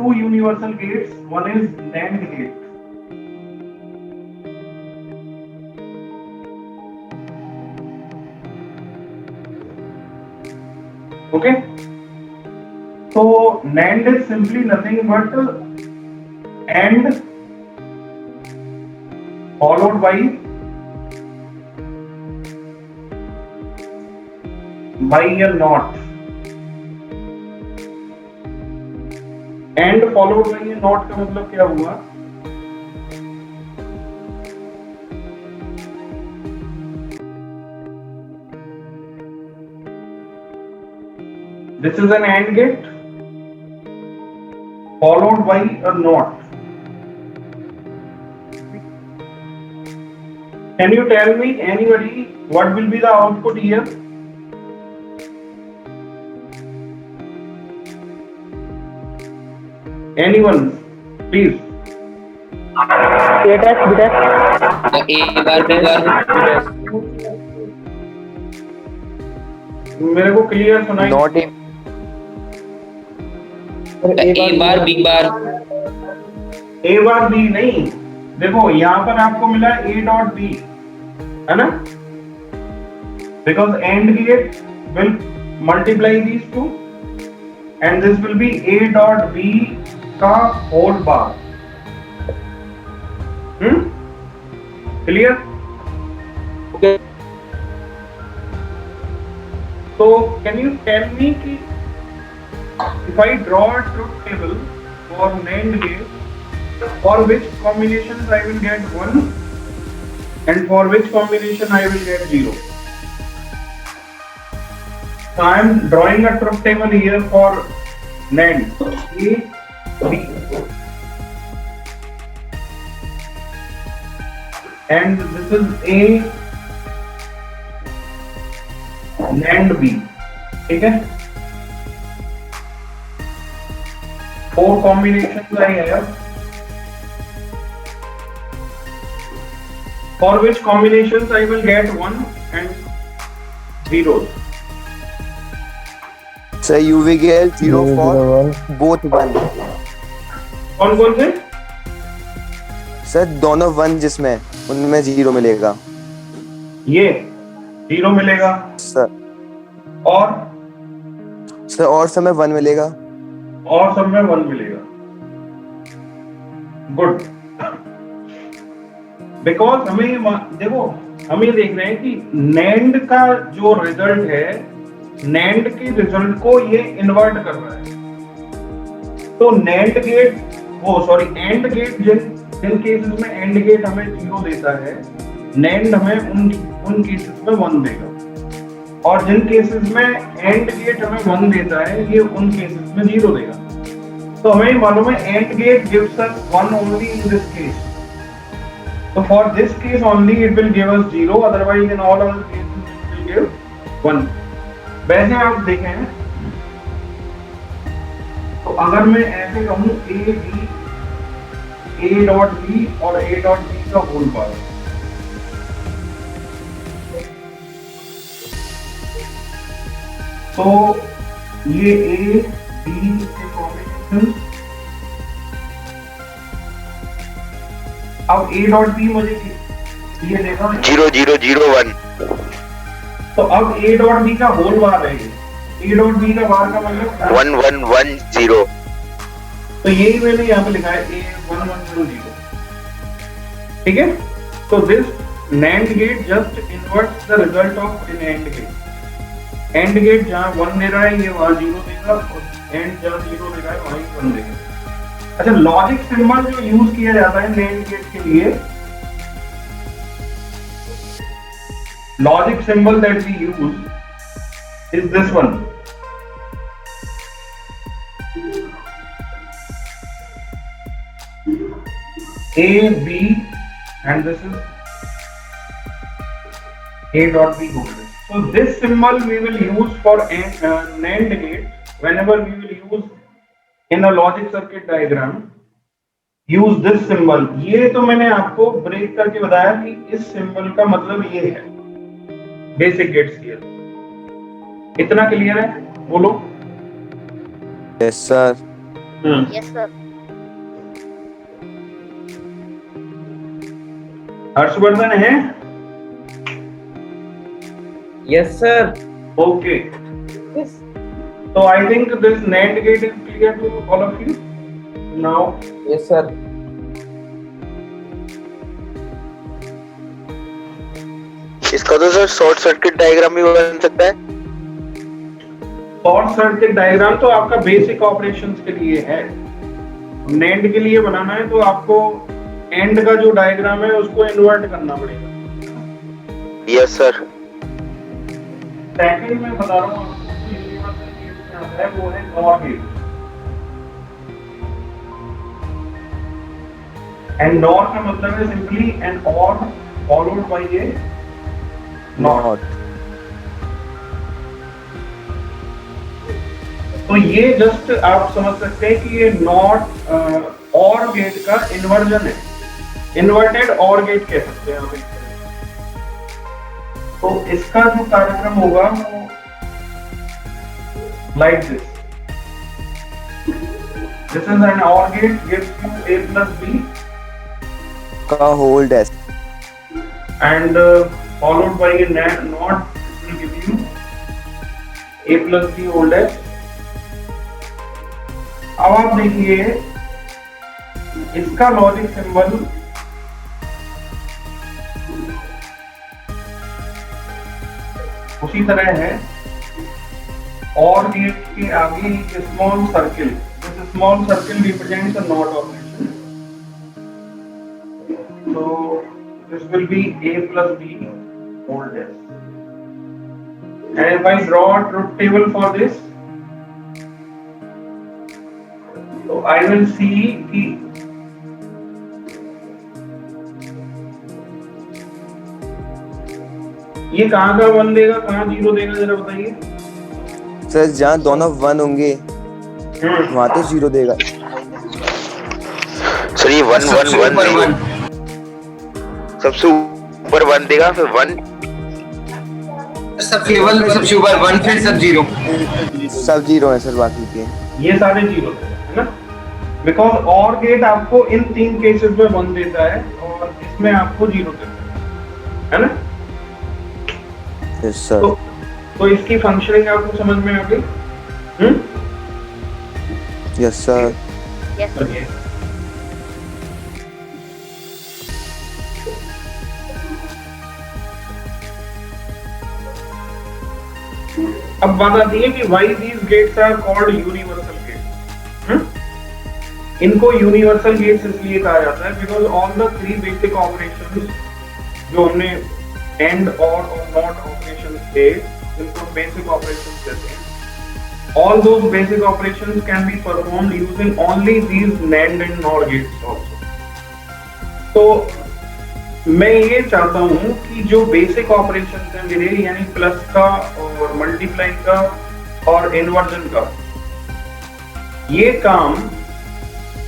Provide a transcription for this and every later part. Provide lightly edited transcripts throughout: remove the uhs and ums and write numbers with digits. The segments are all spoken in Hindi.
two universal gates. One is NAND gate. Okay. So NAND is simply nothing but AND followed by a NOT. AND followed by a NOT का मतलब क्या हुआ? This is an AND gate followed by a NOT. Can you tell me, anybody, what will be the output here? Anyone, please. A dash, B dash. A bar, B bar. मेरे को क्लियर सुनाई Not A bar, B bar. A bar B नहीं, देखो यहाँ पर आपको मिला A डॉट B, है ना? Because AND gate will multiply these two and this will be A dot B का whole bar. Clear? Okay. So can you tell me कि if I draw a truth table for NAND gate, for which combinations I will get 1 and for which combination I will get 0. So I am drawing a truth table here for NAND A, B, and this is A NAND B. ठीक है? 4 combinations I have. For which combinations I will get 1 and 0. So you will get 0 for both 1. कौन कौन से? सर दोनों 1 जिसमें उनमें 0 मिलेगा. ये 0 मिलेगा सर और और समय 1 मिलेगा. और सब में 1 मिलेगा. गुड. बिकॉज हमें देखो, हम ये देख रहे हैं कि NAND का जो रिजल्ट है, NAND के रिजल्ट को ये इन्वर्ट कर रहा है. तो NAND गेट, AND गेट जिन केसेस में AND गेट हमें 0 देता है, NAND हमें उन केसेस में 1 देगा. और जिन केसेस में AND गेट हमें 1 देता है, ये उन केसेस में 0 देगा. तो हमें मालूम है AND gate gives us 1 only in this case. So for this case only it will give us 0, otherwise in all other cases it will give 1. वैसे आप देखें तो अगर मैं ऐसे कहूँ A डॉट B और A डॉट B का होल बार, तो ये A B के कॉम्बिनेशन. अब A डॉट B मुझे ये देगा 0 0 0 1. तो अब A डॉट B का होल बार है ये. A डॉट B का बार का मतलब 1 1 1 0. तो यही मैंने यहाँ पे लिखा है A 1 1 1 0. ठीक है? तो this NAND gate just inverts the result of an AND gate. AND gate जहाँ 1 दे रहा है ये वहाँ 0 देगा, और AND जहाँ 0 दे रहा है वहीं 1 देगा. अच्छा, लॉजिक सिंबल जो यूज किया जाता है NAND गेट के लिए, logic symbol that we use is this one. A B and this is A dot B holder. So this symbol we will use for NAND gate whenever we will use in a logic circuit diagram. Use this symbol. ये तो मैंने आपको ब्रेक करके बताया कि इस सिंबल का मतलब ये है. Basic gates clear? इतना क्लियर है? बोलो. Yes sir. Yes, sir. Harshvardhan है? Yes, sir. Okay, Yes. so I think this NAND gate is clear to all of you now. Yes, sir. इसका तो सर शॉर्ट सर्किट डायग्राम भी बन सकता है। शॉर्ट सर्किट डायग्राम तो आपका बेसिक ऑपरेशंस के लिए है। NAND के लिए बनाना है तो आपको एंड का जो डायग्राम है उसको इन्वर्ट करना पड़ेगा। Yes sir. सेकंड में बता रहा हूँ आपको कि यूनिवर्सल गेट में आता है वो है NOR गेट। एंड NOR का मतलब है simply an OR followed by a NOT। तो ये जस्ट आप समझ सकते हैं कि ये NOT OR गेट का इन्वर्जन है, इन्वर्टेड OR गेट कह सकते हैं आप एक तरह से। तो इसका जो कार्यक्रम होगा वो like this is an OR gate gives you a plus b का whole dash and followed by a NOT will give you a plus b whole dash। अब आप देखिए इसका लॉजिक सिंबल उसी तरह है और गेट के आगे एक small circle, this small circle represents a not operation. So this will be a plus b whole dash, and if I draw a truth table for this, so I will see कि ये कहाँ का 1 देगा कहाँ 0 देगा जरा बताइए। सर जहाँ दोनों 1 होंगे वहाँ तो 0 देगा। सर ये 1 1 1 0 सबसे ऊपर 1 देगा, फिर 1 सबसे ऊपर 1 फिर सब 0। सब 0 है सर बाकी के। ये सारे 0 है ना, बिकॉज और गेट आपको इन 3 केसेस में 1 देता है और इसमें आपको 0 देता है ना। Yes sir. तो इसकी फंक्शनिंग आपको समझ में आ गई? Yes sir. Yes, sir. अब बात आती है कि why these gates are called universal gates। इनको यूनिवर्सल गेट्स इसलिए कहा जाता है because all the 3 basic operations जो हमने एंड और नॉट ऑपरेशंस थे इनको बेसिक ऑपरेशंस कहते हैं। All those basic operations can be performed using only these NAND and NOR gates also. तो मैं ये चाहता हूं कि जो बेसिक ऑपरेशंस हैं मेरे, यानी प्लस का और मल्टीप्लाई का और इन्वर्जन का, ये काम,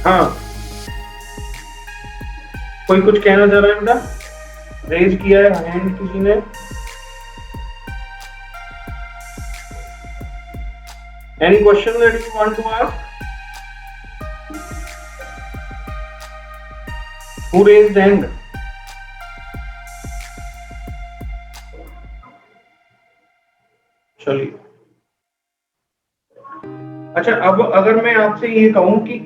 हाँ कोई कुछ कहना चाह रहा है बेटा? रेज किया है हैंड किसी ने? Any question that you want to ask? Who raised hand? चलिए, अच्छा अब अगर मैं आपसे ये कहूं कि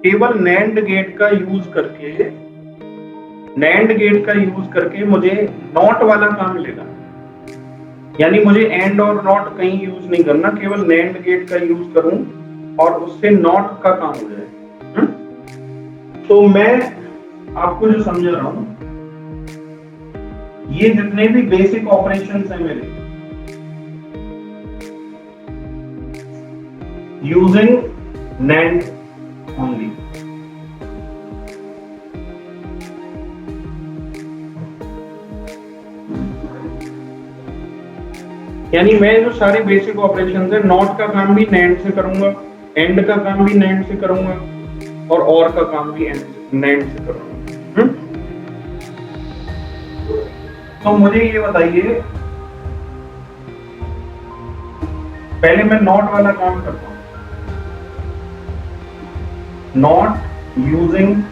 केवल NAND गेट का यूज करके मुझे नॉट वाला काम लेना, यानी मुझे एंड और नॉट कहीं यूज नहीं करना, केवल NAND गेट का यूज करूं और उससे नॉट का काम हो जाए। तो मैं आपको जो समझा रहा हूं, ये जितने भी बेसिक ऑपरेशंस हैं मेरे using NAND only, यानी मैं जो सारे बेसिक ऑपरेशंस है, नॉट का काम भी NAND से करूंगा, एंड का काम भी NAND से करूंगा और का काम भी NAND से करूंगा। तो मुझे ये बताइए, पहले मैं नॉट वाला काम करता हूं। Not using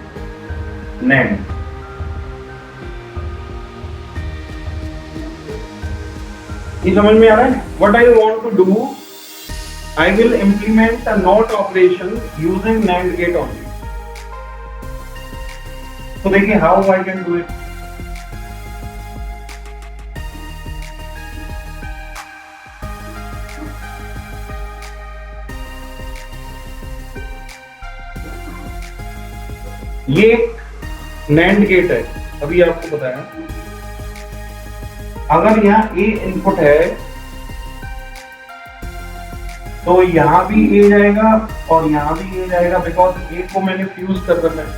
NAND. ये समझ में आ रहा है? What I want to do, I will implement a NOT operation using NAND gate only. तो देखिए how I can do it. ये एक NAND गेट है, अभी आपको बताया। अगर यहाँ A इनपुट है तो यहाँ भी A जाएगा और यहाँ भी A जाएगा, बिकॉज A को मैंने फ्यूज कर रखा है।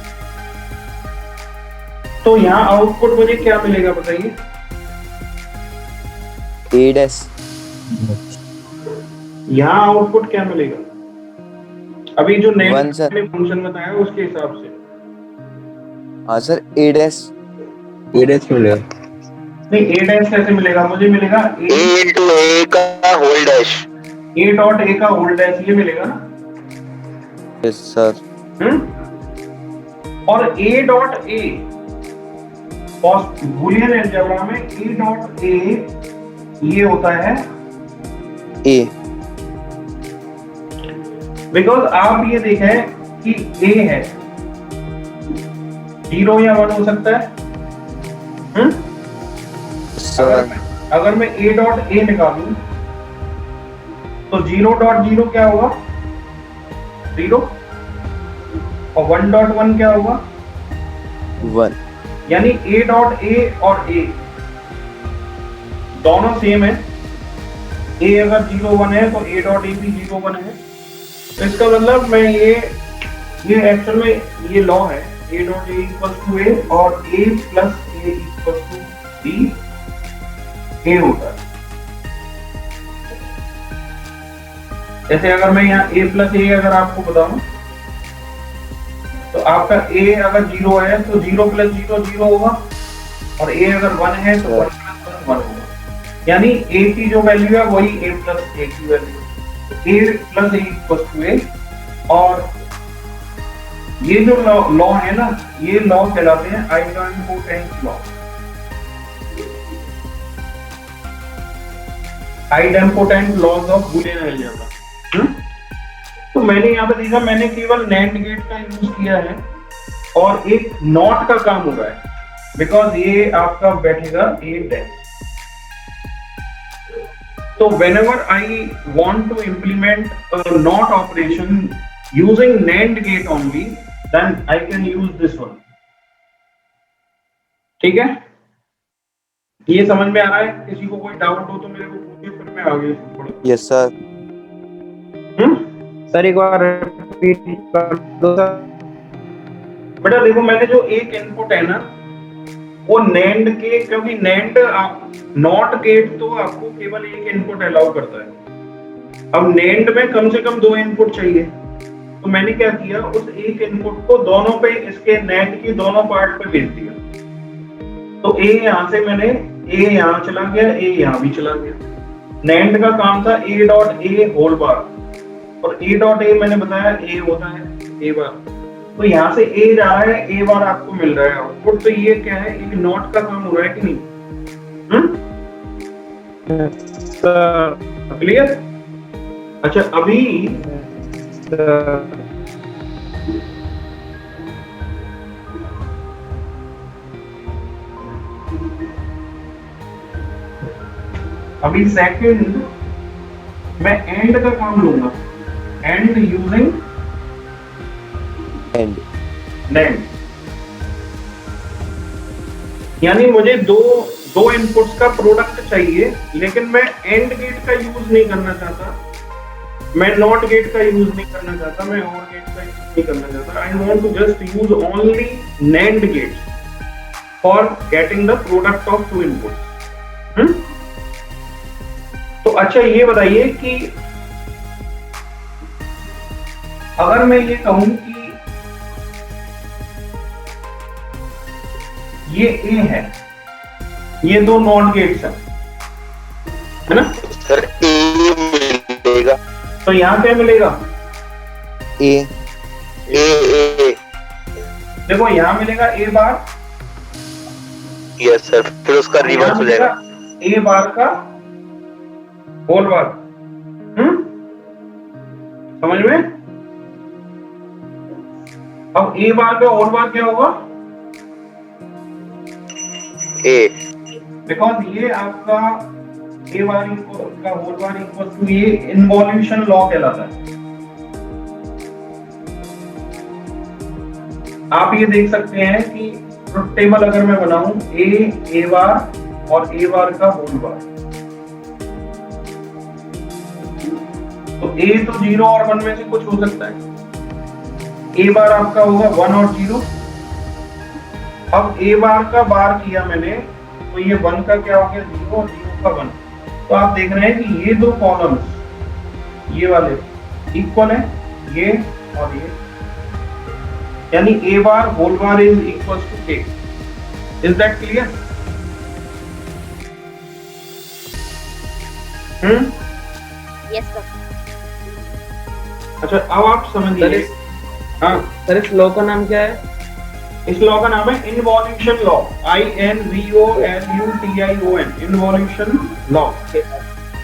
तो यहाँ आउटपुट मुझे क्या मिलेगा बताइए? A dash. यहाँ आउटपुट क्या मिलेगा? अभी जो One, NAND sir. ने फंक्शन बताया उसके हिसाब से। हाँ sir, A dash. A dash मिलेगा। नहीं, A डैश कैसे मिलेगा? मुझे मिलेगा A into A का whole dash. A dot A का होल डैश, ये मिलेगा ना? Yes sir. और A dot A Boolean algebra में A डॉट A ये होता है A. बिकॉज आप ये देखें कि A है, 0 या 1 हो सकता है। Sir. अगर मैं A डॉट A निकालूं तो 0 डॉट 0 क्या होगा? 0। और 1 डॉट 1 क्या होगा? 1. यानी A डॉट A और A दोनों सेम है। A अगर 0 1 है तो A डॉट A भी 0 1 है। तो इसका मतलब मैं ये एक्चुअल में ये लॉ है, A dot A equals to A और A plus A equals to B A होता है। जैसे अगर मैं यहाँ A प्लस A अगर आपको बताऊं तो आपका A अगर 0 है तो 0 प्लस 0 0 होगा, और A अगर 1 है तो 1 प्लस 1 1 होगा। यानी A की जो वैल्यू है वही A प्लस A की वैल्यू है। A plus A equals to A। और ये जो लॉ है ना, ये लॉ कहलाते हैं idempotent law. Idempotent laws of Boolean algebra. तो मैंने यहाँ पे देखा, मैंने केवल NAND गेट का यूज किया है और एक नॉट का काम हो रहा है, बिकॉज ये आपका बैठेगा A डैश। तो whenever I want to implement a NOT operation using NAND gate only, then I can use this one. ठीक है? ये समझ में आ रहा है? किसी को कोई डाउट हो तो मेरे को पूछिए, फिर मैं आगे बढ़ूं। Yes sir. सर एक बार रिपीट कर दो सर। बेटा देखो, मैंने जो एक इनपुट है ना वो NAND के, क्योंकि NAND नॉट गेट तो आपको केवल एक इनपुट अलाउ करता है। अब NAND में कम से कम 2 इनपुट चाहिए, तो मैंने क्या किया, उस एक इनपुट को दोनों पे, इसके NAND की दोनों पार्ट पे भेज दिया। तो A यहाँ से मैंने A यहाँ चला गया, A यहाँ भी चला गया। NAND का काम था A dot A whole bar, और A डॉट A मैंने बताया A होता है A बार। तो यहाँ से A जा रहा है, A बार आपको मिल रहा है आउटपुट। तो ये क्या है, एक नॉट का काम हो रहा है कि नहीं? क्लियर? अच्छा, अभी सेकंड मैं एंड का काम लूंगा, एंड यूजिंग End. NAND। यानी मुझे दो इनपुट्स का प्रोडक्ट चाहिए, लेकिन मैं एंड गेट का यूज नहीं करना चाहता, मैं नॉट गेट का यूज नहीं करना चाहता, मैं और गेट का यूज नहीं करना चाहता। I want to just use only NAND gates for getting the product of 2 inputs. तो अच्छा ये बताइए कि अगर मैं ये कहूं कि ये A है, ये 2 नॉट गेट्स है ना सर? A मिलेगा। तो यहाँ क्या मिलेगा? A. ए देखो यहाँ मिलेगा ए बार, यस सर, फिर उसका रिवर्स हो जाएगा। ए बार का होल बार। समझ में? अब ए बार का होल बार क्या होगा? ए, बिकॉज ये आपका ए बार का होल बार इक्वल टू ये इन्वॉल्यूशन लॉ कहलाता है। आप ये देख सकते हैं कि ट्रुथ टेबल अगर मैं बनाऊं ए बार और ए बार का होल बार, तो ए तो 0 और 1 में से कुछ हो सकता है। ए बार आपका होगा 1 और 0। अब ए बार का बार किया मैंने तो ये 1 का क्या हो गया 0 और 0 का 1। तो आप देख रहे हैं कि ये दो कॉलम्स ये वाले इक्वल है, ये और ये, यानी a bar whole bar is equal to a. Is that clear? Yes sir. अच्छा अब आप समझिए। हाँ सर इस लॉ का नाम क्या है? इस लॉ का नाम है involution law, INVOLUTION, involution law.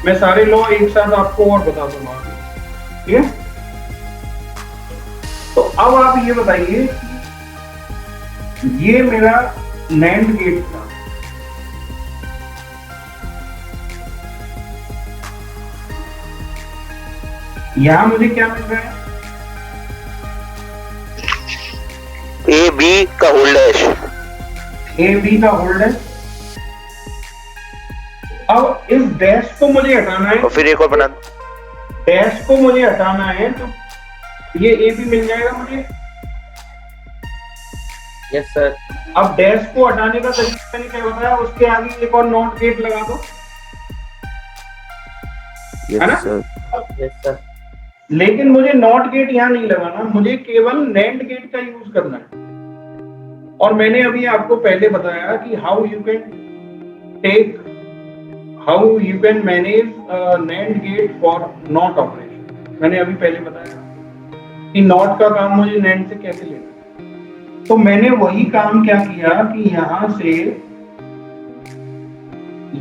मैं सारे लॉ एक साथ आपको और बता दूंगा, ठीक है? तो अब आप ये बताइए कि ये मेरा नैंड गेट था, यहां मुझे क्या मिल रहा है? ए बी का होल डैश, ए बी का होल्ड है। अब इस डैश को मुझे हटाना है, और फिर एक और बना। डैश को मुझे हटाना है तो ये ए बी मिल जाएगा मुझे। Yes sir. अब डैश को हटाने का तरीका मैंने क्या बताया, उसके आगे एक और नॉट गेट लगा दो, है ना? Yes sir. Yes sir. लेकिन मुझे नॉट गेट यहाँ नहीं लगाना, मुझे केवल नैंड गेट का यूज करना है। और मैंने अभी आपको पहले बताया कि how you can manage NAND get for not operation. मैंने अभी पहले बताया कि नॉट का काम मुझे नैंड से कैसे लेना है। तो मैंने वही काम क्या किया कि यहां से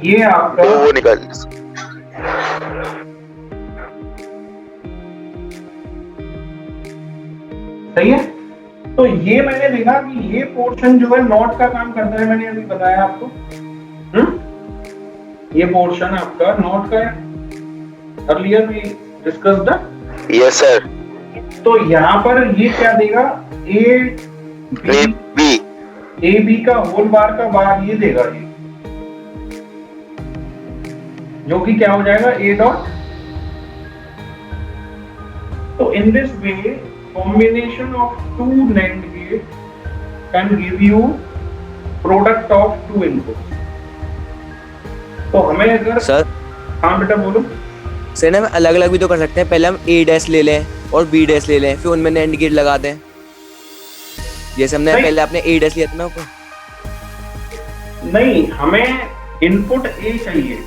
ये आपका तो वो निकल, सही है। तो ये मैंने देखा कि ये पोर्शन जो है नॉट का काम करता है, मैंने अभी बताया आपको। ये पोर्शन आपका नॉट का है, earlier we discussed. Yes sir. तो यहाँ पर ये क्या देगा, ए बी का होल बार का बार ये देगा, ये जो कि क्या हो जाएगा ए डॉट। तो in this way combination of two NAND gates can give you product of two inputs. तो हमें अगर सर हाँ बेटा बोलो। सर ना हम अलग अलग भी तो कर सकते हैं, पहले हम ए डैश ले लें और बी डैश ले लें, फिर उनमें नैंड गेट लगा दें। जैसे हमने पहले आपने ए डैश लिया था ना ऊपर। नहीं, हमें इनपुट ए चाहिए,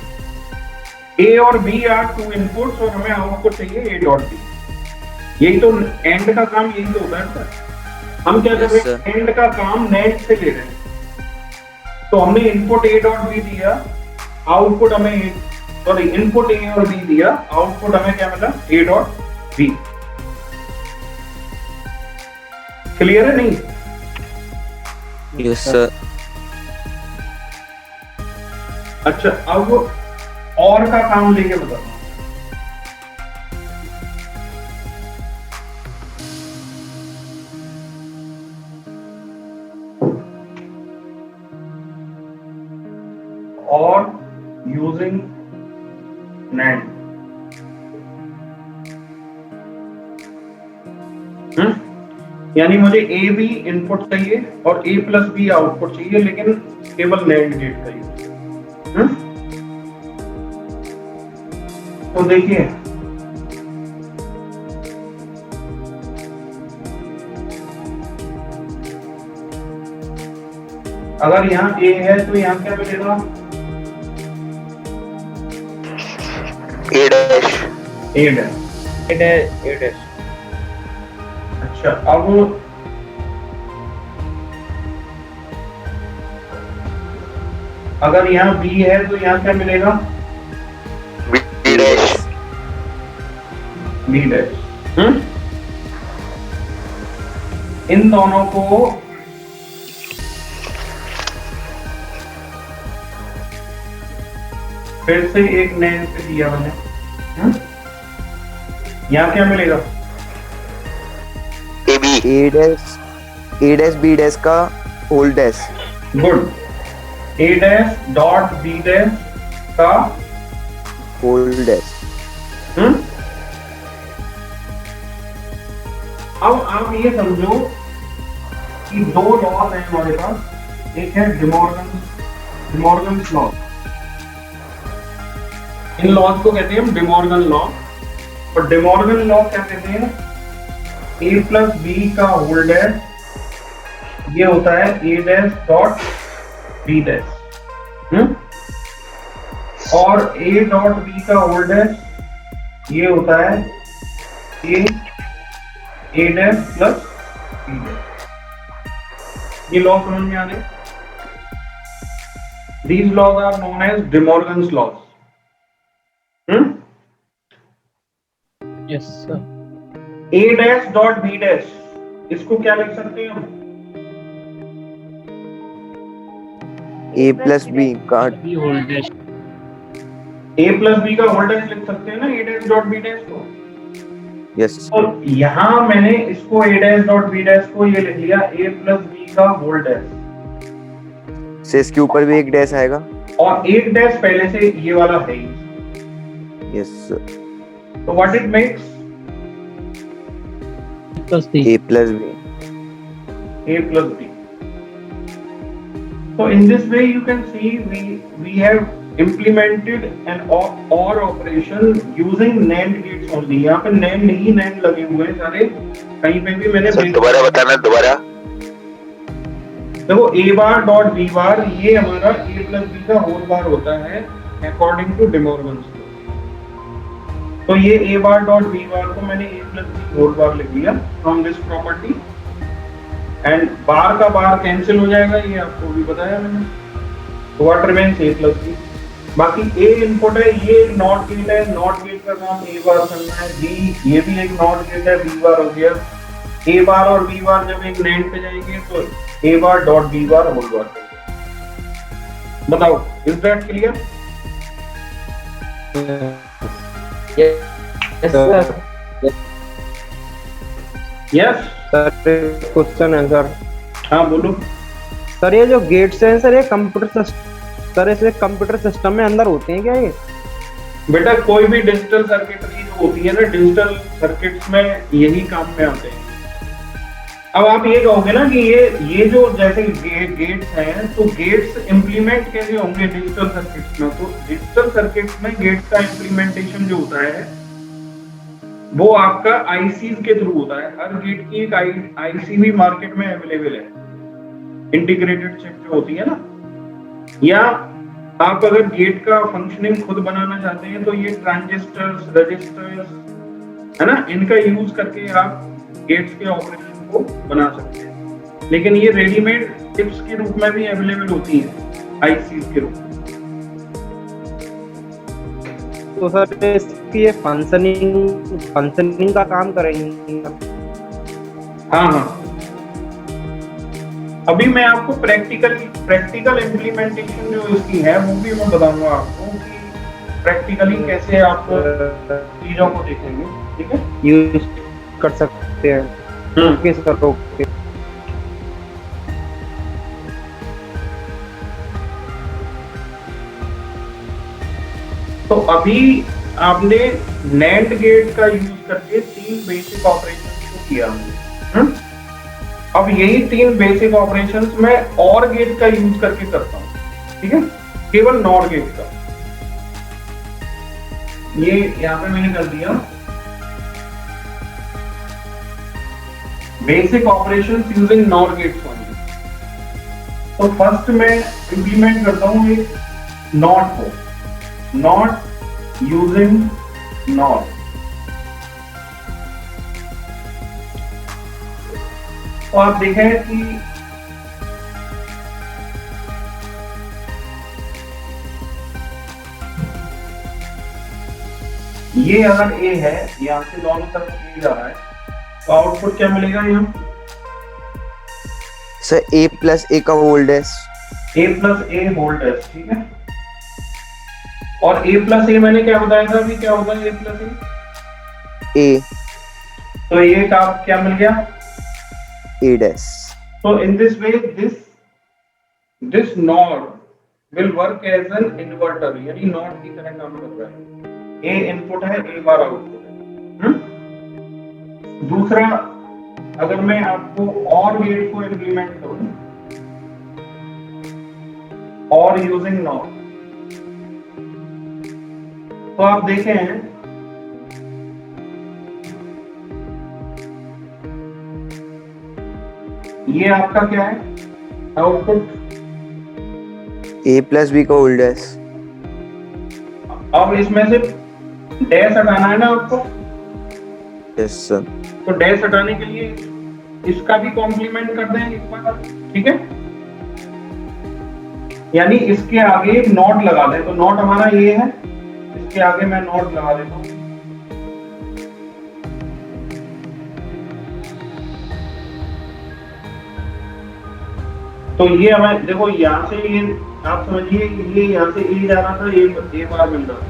ए और बी आर टू इनपुट्स, और हमें आउटपुट चाहिए ए डॉट बी। यही तो एंड का काम यही तो होता है सर। हम क्या कर रहे हैं, एंड का काम नेट से ले रहे हैं। तो हमने इनपुट ए डॉट बी दिया, आउटपुट हमें सॉरी इनपुट ए और बी दिया, आउटपुट हमें क्या मिला ए डॉट बी। क्लियर है नहीं? Yes sir. अच्छा अब और का काम लेके बताओ। और यूजिंग NAND, यानी मुझे ए बी इनपुट चाहिए और ए प्लस बी आउटपुट चाहिए, लेकिन केवल NAND गेट का यूज। तो देखिए अगर यहाँ ए है तो यहाँ क्या मिलेगा, ए डैश। ए डैश। अच्छा अच्छा, अब अगर यहाँ बी है तो यहाँ क्या मिलेगा? B dash. B dash. इन दोनों को फिर से एक नैंड पे दिया मैंने। यहाँ क्या मिलेगा? A B. A dash B dash का whole dash. Good. A dash dot B dash का होल डैश। अब आप ये समझो कि दो लॉज हैं हमारे पास। एक है डिमॉर्गन्स लॉ। इन लॉज को कहते हैं हम डिमॉर्गन लॉ। और डिमॉर्गन लॉ क्या कहते हैं? ए प्लस बी का होल डैश, ये होता है ए डैश डॉट बी डैश। और ए डॉट बी का होल डैश, ये होता है ए डैश प्लस बी डैश। ये लॉ समझ में आ रहे? These laws are known as De Morgan's laws. Yes sir. A dash dot B dash, इसको क्या लिख सकते हैं हम? ए प्लस बी का B whole dash. A plus B का होल डैश लिख सकते हैं ना A dash dot B dash को। यस तो यहाँ मैंने इसको A dash dot B dash को ये लिख लिया A plus B का होल डैश। से इसके ऊपर भी एक डैश आएगा। और एक डैश पहले से ये वाला है ही। यस तो what it makes? A plus B. A plus B. So in this way you can see we have implemented an OR operation using NAND gates only. यहाँ पे NAND ही NAND लगे हुए हैं सारे, कहीं पे भी मैंने सर दोबारा बताना दोबारा। देखो A बार डॉट B बार ये हमारा A प्लस B का होल बार होता है according to De Morgan's law। तो ये A bar dot B bar को मैंने A plus B whole bar लिख दिया from this property. And bar का बार कैंसिल हो जाएगा, ये आपको भी बताया मैंने। तो what remains A plus B। बाकी A इनपुट है, ये एक नॉट गेट है, नॉट गेट का काम A बार करना है। B ये भी एक नॉट गेट है, B बार हो गया। A बार और B बार जब एक NAND पे जाएंगे तो A bar dot B bar whole bar. बताओ, is that clear? Yes sir. Yes sir question है सर। हाँ बोलो। सर ये जो गेट्स हैं सर, ये कंप्यूटर सिस्टम में अंदर होते हैं क्या ये? बेटा कोई भी डिजिटल सर्किटरी जो होती है ना, डिजिटल सर्किट्स में यही काम में आते हैं। अब आप ये कहोगे ना कि ये जो जैसे गेट्स हैं, तो गेट्स इंप्लीमेंट कैसे होंगे डिजिटल सर्किट्स में? तो डिजिटल सर्किट्स में गेट्स का इंप्लीमेंटेशन जो होता है वो आपका आईसीज के थ्रू होता है। हर गेट की एक आईसी भी मार्केट में अवेलेबल है, इंटीग्रेटेड चिप जो होती है ना। या आप अगर गेट का फंक्शनिंग खुद बनाना चाहते हैं तो ये ट्रांजिस्टर्स, रजिस्टर्स है ना, इनका यूज करके आप गेट्स के ऑपरेशन को बना सकते हैं। लेकिन ये रेडीमेड चिप्स के रूप में भी अवेलेबल होती है, आईसीज के रूप में। तो सर इसकी ये फंक्शनिंग का काम करेंगे? हाँ, अभी मैं आपको प्रैक्टिकल इम्प्लीमेंटेशन जो इसकी है वो भी मैं बताऊंगा आपको कि प्रैक्टिकली कैसे आप चीजों को देखेंगे। ठीक है, यूज कर सकते हैं। Okay sir, okay. तो अभी आपने NAND गेट का यूज करके 3 बेसिक ऑपरेशंस को किया हमने। अब यही 3 बेसिक ऑपरेशंस मैं OR गेट का यूज करके करता हूँ। ठीक है, केवल NOR गेट का। ये यहाँ पे मैंने कर दिया basic operations using NOR gates only. तो फर्स्ट मैं इंप्लीमेंट करता हूँ एक नॉट को, not using NOR। तो आप देखें कि ये अगर ए है, यहाँ से दोनों तरफ ए जा रहा है, तो आउटपुट क्या मिलेगा यहाँ? सर ए प्लस ए का होल डैश। ए प्लस ए होल डैश, ठीक है। और ए प्लस ए मैंने क्या बताया था अभी, क्या होगा ए प्लस ए? तो ये का क्या मिल गया? ए dash. So in this way, this NOR will work as an inverter, यानी NOR की तरह काम कर रहा है। A इनपुट है, A बार आउटपुट है। दूसरा, अगर मैं आपको OR गेट को इम्प्लीमेंट करूं, OR यूजिंग NOR, तो आप देखें ये आपका क्या है आउटपुट? ए प्लस बी का होल डैश। अब इसमें से डैश हटाना है ना आपको, यस सर। तो डैश हटाने के लिए इसका भी कॉम्प्लीमेंट कर दें एक बार, ठीक है। यानी इसके आगे एक नॉट लगा दें, तो नॉट हमारा ये है, इसके आगे मैं नॉट लगा देता हूं। तो ये हमें देखो, यहाँ से ये आप समझिए, ये यहाँ से ए जा रहा था, ए बार मिल रहा था,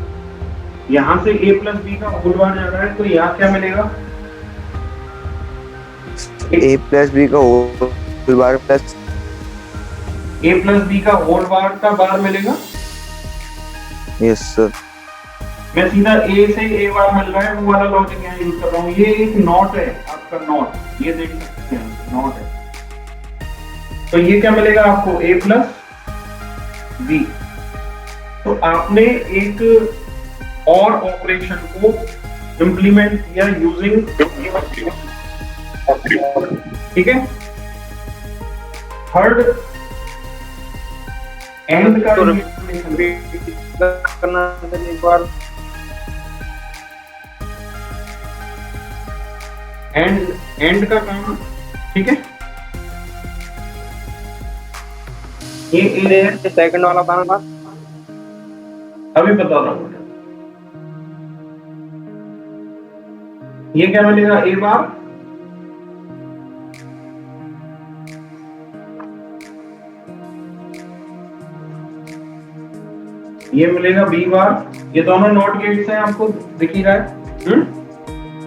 यहाँ से ए प्लस बी का होल बार जा रहा है, तो यहाँ क्या मिलेगा? ए प्लस बी का होल बार प्लस ए प्लस बी का होल बार का बार मिलेगा। Yes sir. मैं सीधा ए से ए बार मिल रहा है, वो वाला लॉजिक यहाँ यूज कर रहा हूँ। ये एक नॉट है आपका, नॉट, ये देख सकते हैं नॉट है। तो ये क्या मिलेगा आपको? ए प्लस बी। तो आपने एक और ऑपरेशन को इंप्लीमेंट किया यूजिंग, ठीक है। थर्ड एंड का करना एक बार, एंड का काम, ठीक है। ये सेकंड वाला था ना, अभी बता रहा हूँ। ये क्या मिलेगा? ए बार, ये मिलेगा बी बार। ये दोनों नॉट गेट्स हैं, आपको दिख ही रहा है।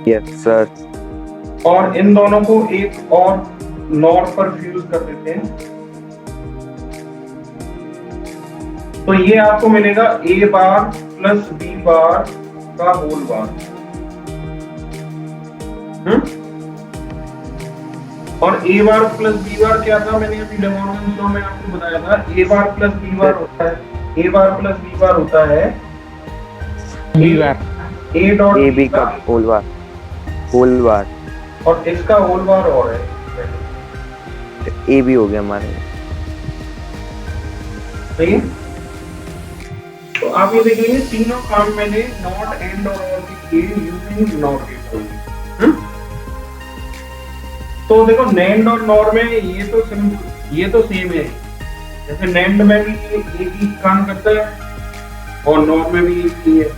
Yes sir. और इन दोनों को एक और नॉर पर फ्यूज कर देते हैं, तो ये आपको मिलेगा ए बार प्लस बी बार का होल बार। और ए बार प्लस बी बार क्या था? मैंने अभी डेमोन्स्ट्रेशन फ्लो में आपको बताया था। ए बार प्लस बी बार होता है, ए बार प्लस बी बार होता है B bar, A dot A B का होल बार, होल बार, और इसका होल बार और है, ए बी हो गया हमारे। सही है। तो आप ये देखेंगे तीनों काम मैंने नॉट, एंड और ऑर किए यूजिंग नॉर गेट ओनली। तो देखो नैंड और नॉर में ये तो सेम है। जैसे नैंड में भी एक ही काम करता है और नॉर में भी एक ही है।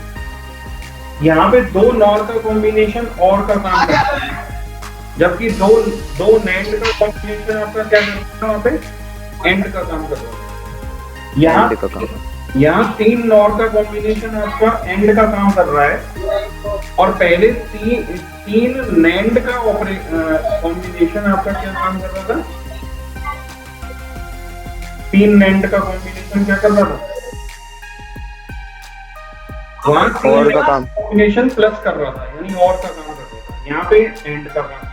यहाँ पे दो नॉर का कॉम्बिनेशन और का काम करता है, जबकि दो नैंड का कॉम्बिनेशन आपका क्या करता है? वहाँ पे एंड का काम कर रहा है। यहाँ तीन नॉर का कॉम्बिनेशन आपका एंड का काम कर रहा है, और पहले तीन नैंड का कॉम्बिनेशन आपका क्या काम कर रहा था? तीन नैंड का कॉम्बिनेशन क्या कर रहा था? वहां और का काम कॉम्बिनेशन प्लस कर रहा था, यानी और का काम कर रहा था। यहाँ पे एंड का काम कर रहा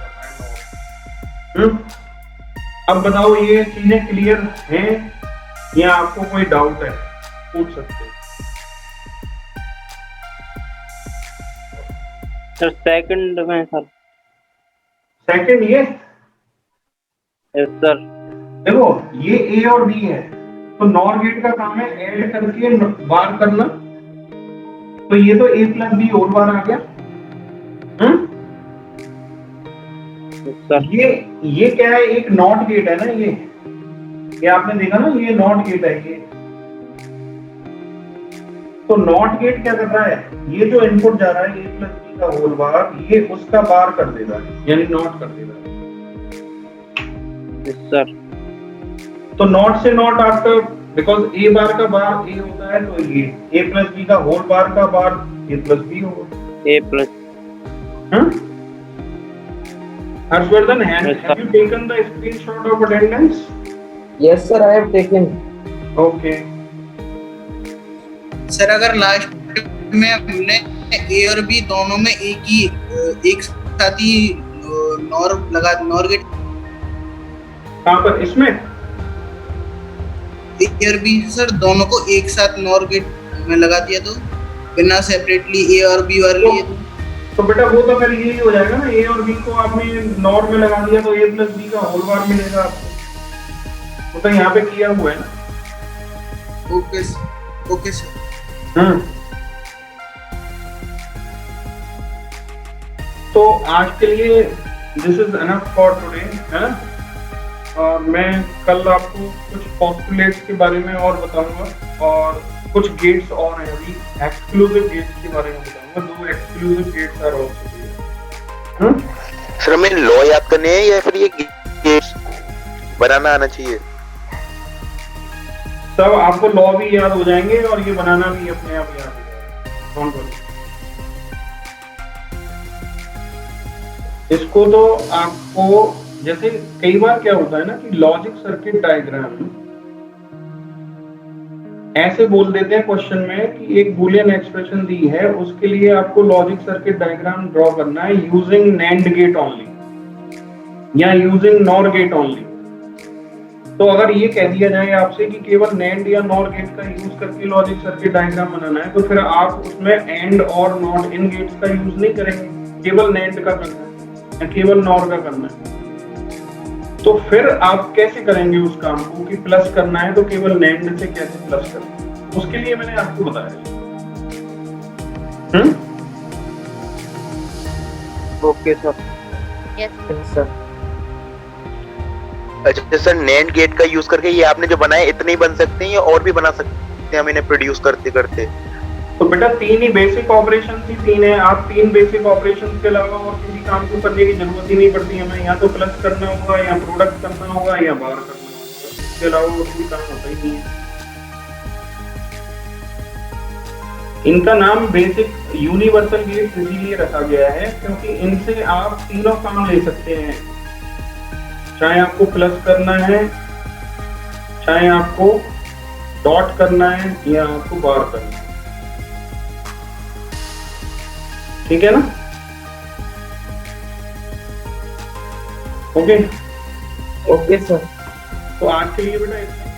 है। अब बताओ ये चीजें क्लियर हैं या आपको कोई डाउट है? पूछ सकते हैं। सर सेकंड में सर, सेकंड ये यस सर। देखो ये ए और बी है, तो नॉर गेट का काम है ऐड करके बार करना, तो ये तो ए प्लस बी होल बार आ गया। सर ये क्या है, एक नॉट गेट है ना ये आपने देखा ना, ये नॉट गेट है ये। तो नॉट गेट क्या कर रहा है, ये जो इनपुट जा रहा है ए प्लस बी का होल बार, ये उसका बार कर देगा, यानी नॉट कर देगा। सर तो नॉट से नॉट आफ्टर, बिकॉज ए बार का बार ए होता है, तो ये ए प्लस बी का होल बार का बार ए प्लस बी होगा। ए plus Harshvardhan, have Yes, sir. you taken the screenshot of attendance? Yes, sir. I have taken. Okay. Sir अगर लास्ट में हमने ए और बी दोनों में एक साथ ही नॉर गेट कहाँ पर, इसमें? ए और बी सर दोनों को एक साथ नॉर गेट में लगा दिया तो बिना सेपरेटली ए और बी वाले लिए तो बेटा वो तो फिर यही हो जाएगा ना, ए और बी को आपने नॉर में लगा दिया तो ए प्लस बी का होल बार मिलेगा आपको। वो तो यहाँ पे किया हुआ है ना। Okay sir. तो आज के लिए this is enough for today, है ना। और मैं कल आपको कुछ पोस्टुलेट्स के बारे में और बताऊंगा, और कुछ गेट्स और हैं, अभी एक्सक्लूसिव गेट्स के बारे में बताऊंगा। 2 exclusive gates are also. Sir हमें लॉ याद करने हैं या फिर ये गेट्स बनाना आना चाहिए? सब आपको लॉ भी याद हो जाएंगे और ये बनाना भी अपने आप याद हो जाएगा। Don't worry। इसको तो आपको, जैसे कई बार क्या होता है ना कि लॉजिक सर्किट डायग्राम ऐसे बोल देते हैं क्वेश्चन में कि एक बूलियन एक्सप्रेशन दी है, उसके लिए आपको लॉजिक सर्किट डायग्राम ड्रॉ करना है यूजिंग नैंड गेट ओनली या यूजिंग नॉर गेट ओनली। तो अगर ये कह दिया जाए आपसे कि केवल नैंड या नॉर गेट का यूज करके लॉजिक सर्किट डायग्राम बनाना है, तो फिर आप उसमें एंड और नॉट इन गेट्स का यूज नहीं करेंगे, केवल नैंड का करना है या केवल नॉर का करना है। तो फिर आप कैसे करेंगे उस काम को कि प्लस करना है तो केवल नैंड से कैसे प्लस करना, उसके लिए मैंने आपको बताया। Okay sir. Yes. Yes, sir. अच्छा सर, नैंड गेट का यूज करके ये आपने जो बनाया इतने ही बन सकते हैं या और भी बना सकते हैं हम इन्हें प्रोड्यूस करते करते? तो बेटा 3 ही बेसिक ऑपरेशन ही 3 है। आप 3 बेसिक ऑपरेशन के अलावा और किसी काम को करने की जरूरत ही नहीं पड़ती हमें। या तो प्लस करना होगा या प्रोडक्ट करना होगा या बार करना होगा, इसके अलावा और कोई काम होता ही नहीं है। इनका नाम बेसिक यूनिवर्सल गेट्स इसीलिए रखा गया है क्योंकि इनसे आप तीनों काम ले सकते हैं, चाहे आपको प्लस करना है, चाहे आपको डॉट करना है या आपको बार करना है। ठीक है ना? Okay Okay, sir. तो आज के लिए बेटा इतना ही।